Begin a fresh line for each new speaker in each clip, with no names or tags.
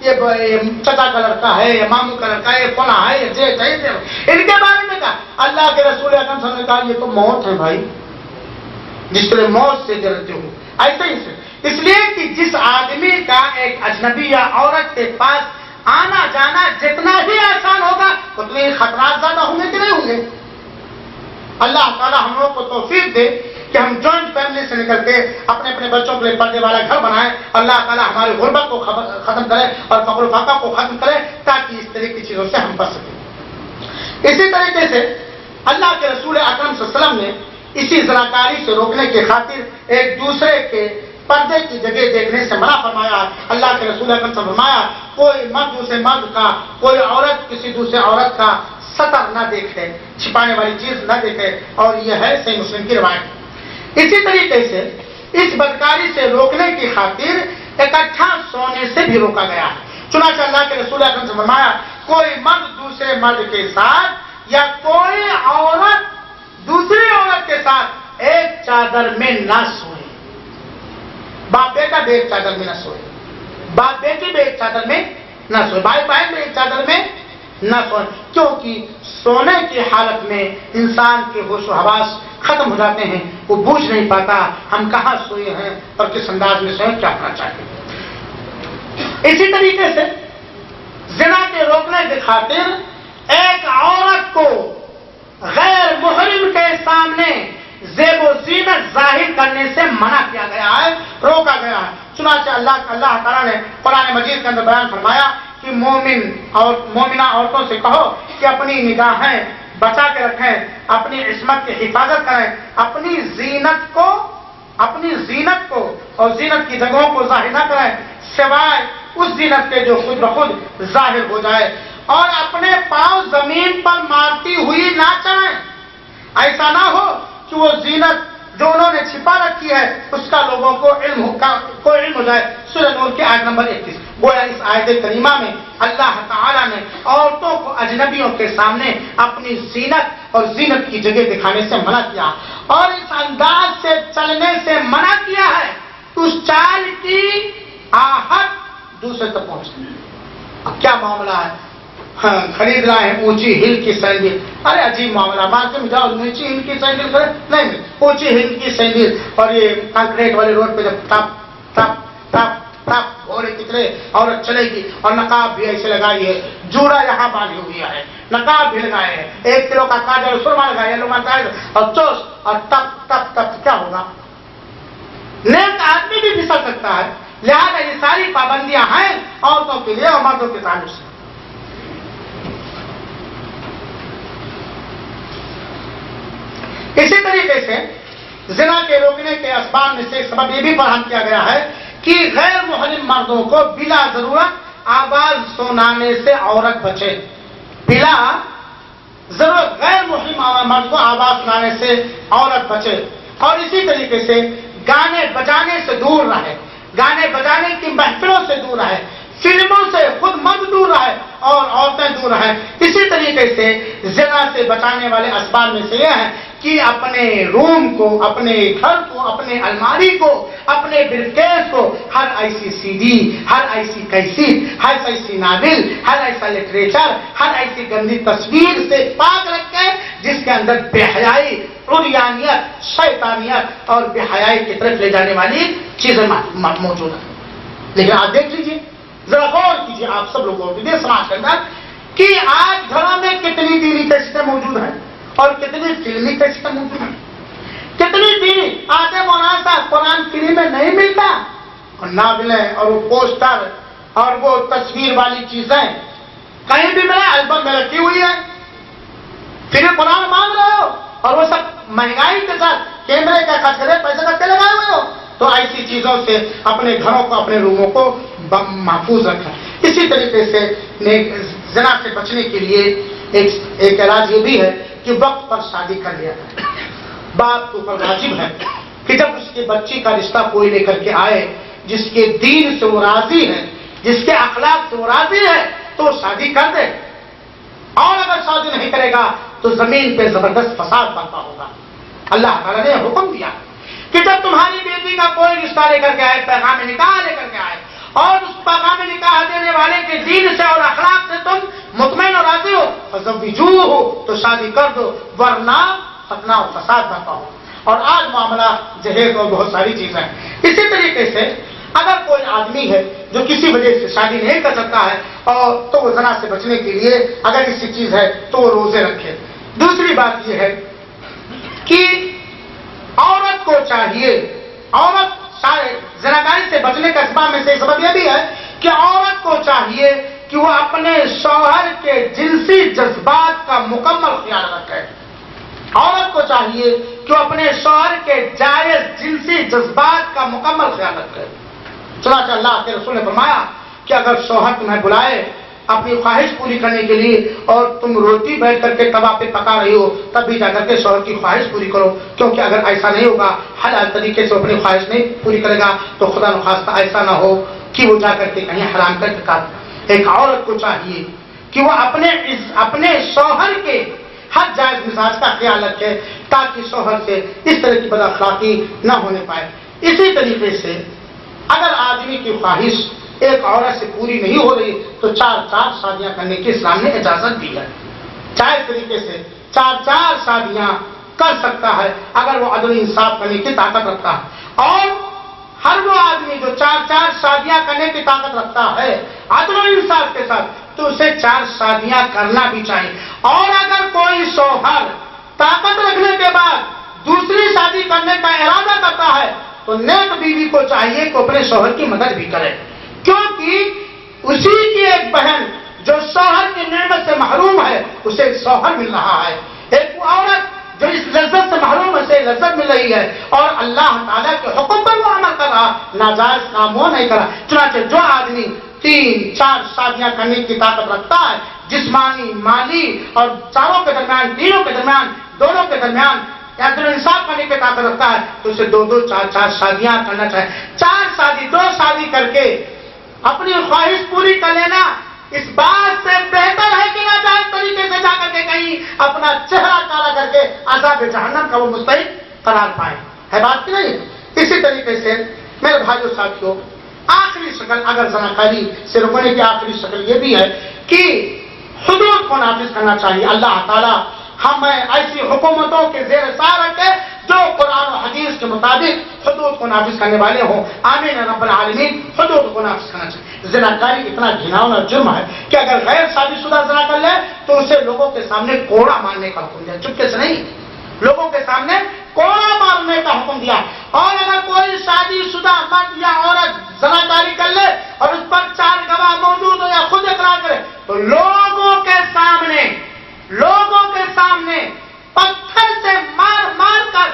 یہ چچا کا لڑکا ہے، یہ ماموں کا لڑکا ہے، یہ فلاں ہے، یہ جیٹ ہے، ان کے بارے میں کہا۔ اللہ کے رسول اکرم صلی اللہ علیہ وسلم نے کہا یہ تو موت ہے بھائی، جس طرح موت سے ڈرتے ہو ایسے ہی سے، اس لیے کہ جس آدمی کا ایک اجنبی یا عورت کے پاس آنا جانا جتنا ہی آسان ہوگا اتنے ہی خطرات زیادہ ہوں گے کہ نہیں ہوں گے؟ اللہ تعالیٰ ہم لوگ کو توفیق دے کہ ہم جوائنٹ فیملی سے نکل کے اپنے اپنے بچوں کے لیے پردے والا گھر بنائیں۔ اللہ تعالیٰ ہماری غربت کو ختم کرے اور فقر و فاقہ کو ختم کرے تاکہ اس طرح کی چیزوں سے ہم بچ سکیں۔ اسی طریقے سے اللہ کے رسول اکرم صلی اللہ علیہ وسلم نے اسی زناکاری سے روکنے کی خاطر ایک دوسرے کے پردے کی جگہ دیکھنے سے منع فرمایا۔ اللہ کے رسول اکرم صلی اللہ علیہ وسلم فرمایا کوئی مرد دوسرے مرد کا، کوئی عورت کسی دوسرے عورت کا سطر نہ دیکھے، چھپانے والی چیز نہ دیکھے، اور یہ ہے صحیح مسلم کی روایت۔ اسی طریقے سے اس بدکاری سے روکنے کی خاطر اکٹھا سونے سے بھی روکا گیا ہے۔ چنانچہ اللہ کے رسول اکرم سے فرمایا کوئی مرد دوسرے مرد کے ساتھ یا کوئی عورت دوسری عورت کے ساتھ ایک چادر میں نہ سوئے۔ باپ بیٹا بھی ایک چادر میں نہ سوئے، باپ بیٹی بھی ایک چادر میں نہ سوئے، بھائی بہن بھی ایک چادر میں نہ سوئے، کیونکہ سونے کی حالت میں انسان کے ہوش و حواس ختم ہو جاتے ہیں، وہ بوجھ نہیں پاتا ہم کہاں سوئے ہیں اور کس انداز میں سوئے، کیا کرنا چاہیے۔ اسی طریقے سے زنا کے روکنے کی خاطر ایک عورت کو غیر محرم کے سامنے زیب و زینت ظاہر کرنے سے منع کیا گیا ہے، روکا گیا ہے۔ چنانچہ اللہ تعالیٰ نے قرآن مجید کے اندر بیان فرمایا کہ مومنہ عورتوں سے کہو کہ اپنی نگاہیں بچا کے رکھیں، اپنی عصمت کی حفاظت کریں، اپنی زینت کو اور زینت کی جگہوں کو ظاہر نہ کریں سوائے اس زینت کے جو خود بخود ظاہر ہو جائے، اور اپنے پاؤں زمین پر مارتی ہوئی نہ چلیں۔ ایسا نہ ہو کہ وہ زینت جو انہوں نے چھپا رکھی ہے اس کا لوگوں کو علم ہو جائے۔ سورہ نور کی آیت نمبر 31۔ گویا اس آیت کریمہ میں اللہ تعالیٰ نے عورتوں کو اجنبیوں کے سامنے اپنی زینت اور زینت کی جگہ دکھانے سے منع کیا، اور اس انداز سے چلنے سے منع کیا ہے اس چال کی آہٹ دوسرے تک پہنچتی ہے۔ اب کیا معاملہ ہے؟ خرید رہے ہیں اونچی ہل کی سینڈل، ارے عجیب معاملہ، مارکیٹ میں جاؤ نیچی ہل کی سینڈل کرے، نہیں اونچی ہل کی سینڈل، اور یہ کنکریٹ والے روڈ پہ جب ٹپ ٹپ ٹپ ٹپ گھوڑے کی طرح عورت چلے گی، اور نقاب بھی ایسے لگائی ہے، جوڑا یہاں باندھی ہوئی ہے، نقاب بھی لگائے ہیں، 1 کلو کا کاجل سرما لگایا اور چوس اور ٹپ ٹپ ٹپ، کیا ہوگا؟ نیک آدمی بھی پھسل سکتا ہے۔ لہٰذا یہ ساری پابندیاں ہیں عورتوں کے لیے اور مردوں کے تعلق سے۔ اسی طریقے سے زنا کے روکنے کے اسباب میں سے ایک سبب یہ بھی فراہم کیا گیا ہے کہ غیر محرم مردوں کو بلا ضرورت آواز سنانے سے عورت بچے۔ بلا ضرورت غیر محرم مرد کو آواز سنانے سے عورت بچے، اور اسی طریقے سے گانے بجانے سے دور رہے، گانے بجانے کی محفلوں سے دور رہے، فلموں سے خود مرد دور رہے اور عورتیں دور رہیں۔ اسی طریقے سے زنا سے بچانے والے اسباب میں سے یہ ہے کہ اپنے روم کو، اپنے گھر کو، اپنے الماری کو، اپنے بریفکیس کو ہر ایسی سی ڈی، ہر ایسی کیسٹ، ہر ایسی ناول، ہر ایسا لٹریچر، ہر ایسی گندی تصویر سے پاک رکھے جس کے اندر بے حیائی، عریانیت، شیطانیت اور بے حیائی کی طرف لے جانے والی چیزیں موجود ہیں۔ لیکن آپ دیکھ لیجیے، ذرا غور کیجیے، آپ سب لوگ غور کیجیے سماج کے اندر کہ آج گھروں میں کتنی دینی کیسٹیں موجود ہیں اور کتنی فلمی کیسٹیں موجود ہیں، کتنی دینی آتے مولانا صاحب قرآن فری میں نہیں ملتا، اور ناولیں اور وہ پوسٹر اور وہ تصویر والی چیزیں کہیں بھی ملے، البم میں رکھی ہوئی ہے، پھر قرآن مانگ رہے ہو اور وہ سب مہنگائی کے ساتھ کیمرے کا خرچ کرے پیسے رکھ کے لگائے ہوئے ہو۔ تو ایسی چیزوں سے اپنے گھروں کو، اپنے روموں کو محفوظ رکھیں۔ اسی طریقے سے زنا سے بچنے کے لیے ایک علاج یہ بھی ہے کہ وقت پر شادی کر لیا جائے۔ باپ کے اوپر واجب ہے کہ جب اس کے بچی کا رشتہ کوئی لے کر کے آئے جس کے دین سے وہ راضی ہے، جس کے اخلاق سے وہ راضی ہے، تو شادی کر دے، اور اگر شادی نہیں کرے گا تو زمین پہ زبردست فساد برپا ہوگا۔ اللہ تعالیٰ نے حکم دیا کہ جب تمہاری بیٹی کا کوئی رشتہ لے کر کے آئے، پیغام نکاح لے کر کے آئے، اور اس پیغام نکاح دینے والے فزوجوہ، تو شادی کر دو، ورنہ فتنہ و فساد برپا ہو۔ اور آج معاملہ جہیز اور بہت ساری چیزیں ہیں۔ اسی طریقے سے اگر کوئی آدمی ہے جو کسی وجہ سے شادی نہیں کر سکتا ہے اور تو وہ زنا سے بچنے کے لیے اگر کسی چیز ہے تو وہ روزے رکھے۔ دوسری بات یہ ہے کہ عورت کو چاہیے، عورت زناکاری سے بچنے کا اسباب میں سے سبب یہ بھی ہے کہ عورت کو چاہیے کہ وہ اپنے شوہر کے جنسی جذبات کا مکمل خیال رکھے۔ عورت کو چاہیے کہ وہ اپنے شوہر کے جائز جنسی جذبات کا مکمل خیال رکھے۔ چنانچہ اللہ کے رسول نے فرمایا کہ اگر شوہر تمہیں بلائے اپنی خواہش پوری کرنے کے لیے اور تم روٹی بیٹھ کر کے توا پہ پکا رہی ہو، تب بھی جا کر کے شوہر کی خواہش پوری کرو، کیونکہ اگر ایسا نہیں ہوگا، حلال طریقے سے اپنی خواہش نہیں پوری کرے گا تو خدا نخواستہ ایسا نہ ہو کہ وہ جا کر کے کہیں حرام کر کے کھائے۔ ایک عورت کو چاہیے کہ وہ اپنے شوہر کے ہر جائز مزاج کا خیال رکھے تاکہ شوہر سے اس طرح کی بد اخلاقی نہ ہونے پائے۔ اسی طریقے سے اگر آدمی کی خواہش ایک عورت سے پوری نہیں ہو رہی تو 4 شادیاں کرنے کی اسلام نے اجازت دی ہے۔ جائز طریقے سے 4 شادیاں کر سکتا ہے اگر وہ عدل انصاف کرنے کی طاقت رکھتا ہے، اور ہر وہ آدمی جو 4 شادیاں کرنے کی طاقت رکھتا ہے عدل و انصاف کے ساتھ تو اسے 4 شادیاں کرنا بھی چاہیے۔ اور اگر کوئی شوہر طاقت رکھنے کے بعد دوسری شادی کرنے کا ارادہ کرتا ہے تو نیک بیوی کو چاہیے کہ اپنے شوہر کی مدد بھی کرے، کیونکہ اسی کی ایک بہن جو شوہر کی نعمت سے محروم ہے اسے شوہر مل رہا ہے، ایک عورت جو اس لذت سے محروم ہے اسے لذت مل رہی ہے، اور اللہ تعالیٰ کے حکم پر وہ عمل کر رہا، ناجائز کام وہ نہیں کرا۔ چنانچہ جو آدمی 3-4 شادیاں کرنے کی طاقت رکھتا ہے، جسمانی، مالی اور چاروں کے درمیان، تینوں کے درمیان، دونوں کے درمیان عدل انصاف کرنے کی طاقت رکھتا ہے تو اسے 2-4 شادیاں کرنا چاہیے۔ 2 شادی کر کے اپنی خواہش پوری کر لینا اس بات سے بہتر ہے کہ ناجائز طریقے سے جا کر کے کہیں اپنا چہرہ کالا کر کے عذاب جہنم کا وہ مستحق قرار پائے، ہے بات کی نہیں؟ اسی طریقے سے میرے بھائیو ساتھیو، آخری شکل اگر زناکاری سے روکنے کی آخری شکل یہ بھی ہے کہ حدود کو نافذ کرنا چاہیے۔ اللہ تعالیٰ ہمیں ایسی حکومتوں کے زیر سایہ رکھے جو قرآن و حدیث کے مطابق حدود کو نافذ کرنے والے ہوں۔ آمین رب العالمین۔ حدود کو نافذ کرنا چاہیے۔ زناکاری اتنا گھناؤنا جرم ہے کہ اگر غیر شادی شدہ زنا کر لے تو اسے لوگوں کے سامنے کوڑا مارنے کا حکم دیا، چپکے سے نہیں، لوگوں کے سامنے کوڑا مارنے کا حکم دیا۔ اور اگر کوئی شادی شدہ مرد یا عورت زناکاری کر لے اور اس پر 4 گواہ موجود ہو یا خود اقرار کرے تو لوگوں کے سامنے پتھر سے مار کر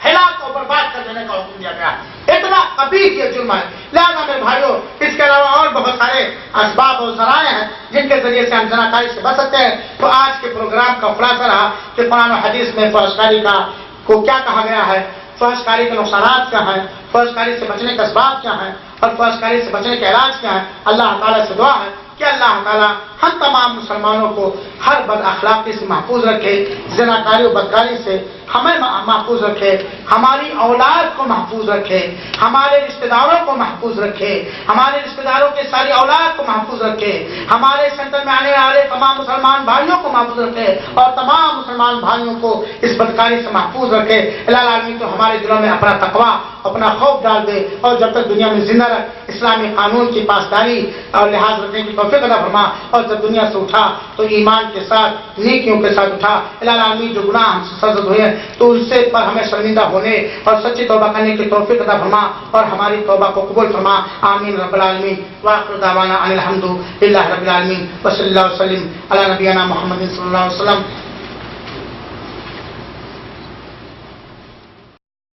ہلاک اور برباد کر دینے کا حکم دیا گیا۔ اتنا قبیح یہ جرم ہے۔ لہٰذا میرے بھائیوں، اس کے علاوہ اور بہت سارے اسباب اور ذرائع ہیں جن کے ذریعے سے ہم زناکاری سے بچ سکتے ہیں۔ تو آج کے پروگرام کا خلاصہ رہا کہ قرآن و حدیث میں فحشکاری کو کیا کہا گیا ہے، فحشکاری کے نقصانات کیا ہیں، فحشکاری سے بچنے کے اسباب کیا ہیں اور فحشکاری سے بچنے کے علاج کیا ہیں۔ اللہ تعالیٰ سے دعا ہے کہ اللہ تعالیٰ ہم تمام مسلمانوں کو ہر بد اخلاقی سے محفوظ رکھے، زناکاری و بدکاری سے ہمیں محفوظ رکھے، ہماری اولاد کو محفوظ رکھے، ہمارے رشتہ داروں کو محفوظ رکھے، ہمارے رشتہ داروں کی ساری اولاد کو محفوظ رکھے، ہمارے سنٹر میں آنے والے تمام مسلمان بھائیوں کو محفوظ رکھے اور تمام مسلمان بھائیوں کو اس بدکاری سے محفوظ رکھے۔ الہ العالمین تو ہمارے دلوں میں اپنا تقویٰ، اپنا خوف ڈال دے اور جب تک دنیا میں زندہ رکھ اسلامی قانون کی پاسداری اور لحاظ رکھنے کی توفیق عطا فرما، اور جب دنیا سے اٹھا تو ایمان کے ساتھ نیکیوں کے ساتھ اٹھا۔ الہ العالمین جو گناہ ہم سے سرزد ہوئے ہیں تو اس سے پر ہمیں شرمندہ ہونے اور سچی توبہ کرنے کی توفیق عطا فرما اور ہماری توبہ کو قبول فرما۔ آمین رب العالمین۔ وآخر دعوانا ان الحمد للہ رب العالمین وصلی اللہ وسلم علی نبینا محمد صلی اللہ علیہ وسلم۔